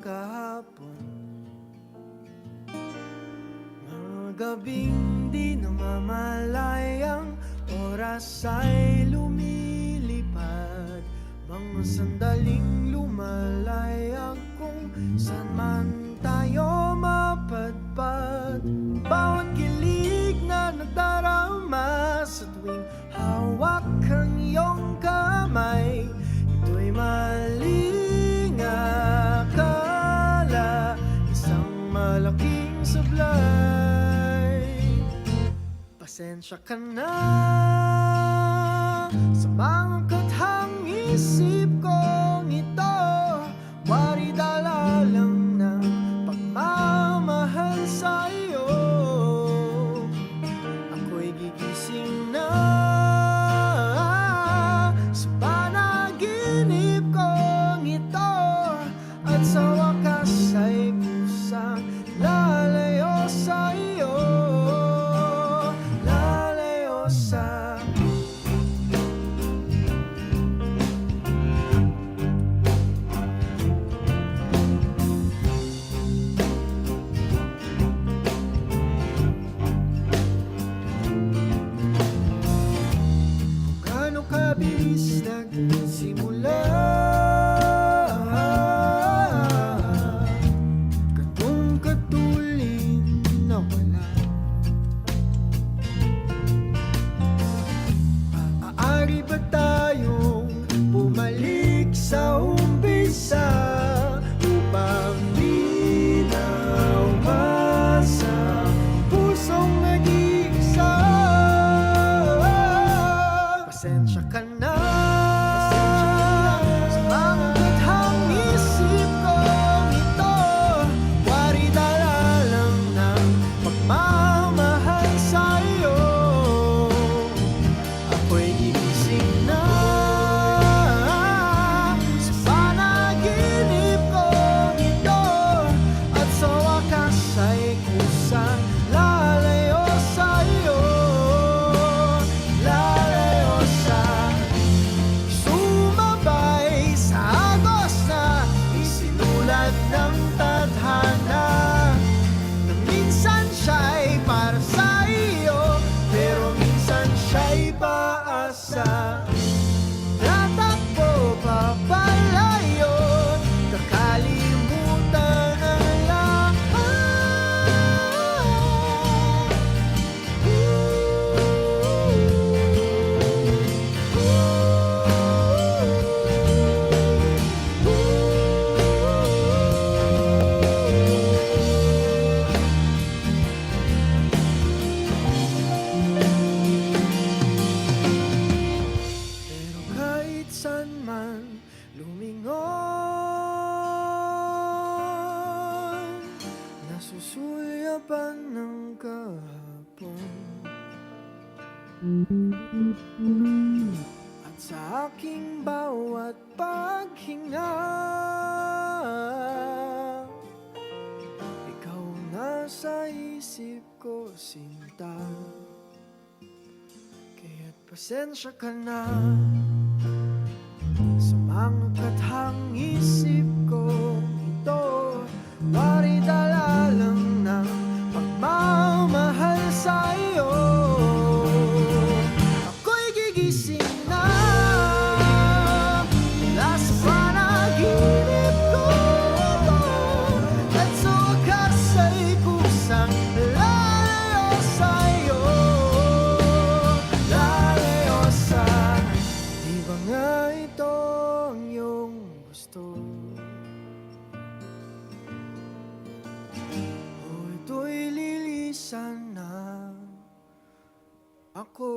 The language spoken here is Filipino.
kahapon. Mga gabing di namamalayang oras ay lumilipad. Mga sandaling lumalayag kung saan man tayo mapadpad. Bawat kilig na nadarama sa tuwing hawak ang iyong kamay, ito'y maling akala, isang malaking sablay. Pasensya ka na sa mga kathang isip kong ito, wari dala lang ng pagmamahal sa'yo. Ako'y gigising na sa panaginip kong ito, at sa wakas ay pusang lalayo sa'yo, lalayo sa gaano kabilis nagsimula, ganong katulin na wala. Maaari ba tayong bumalik sa umpisa upang di na umasa pusong nag-iisa? Pasensya ka na sa mga kathang isip kong ito, wari dala lang ng pagmamahal sa'yo. Ako'y gigising na sa panaginip kong ito, at sa wakas ay kusang lalayo sa'yo, lalayo sa sumabay sa agos na isinulat ng tadhana, na minsan siya'y para sa iyo, pero minsan siya'y paasa. Tatakbo papalayo, kakalimutan ang lahat. Pero kahit saan man lumingon, nasusulyapan ng kahapon. At sa aking bawat paghinga, ikaw nasa isip ko, sinta. Kaya't pasensya ka na sa mga kathang isip ko ito, wari dala lang ng pagmamahal sa'yo. Ako'y gigising na mula sa panaginip ko ito, at sa wakas ay kusang lalayo sa'yo, lalayo sa di ba nga ito ang iyong gusto? O ito'y lilisan na ako.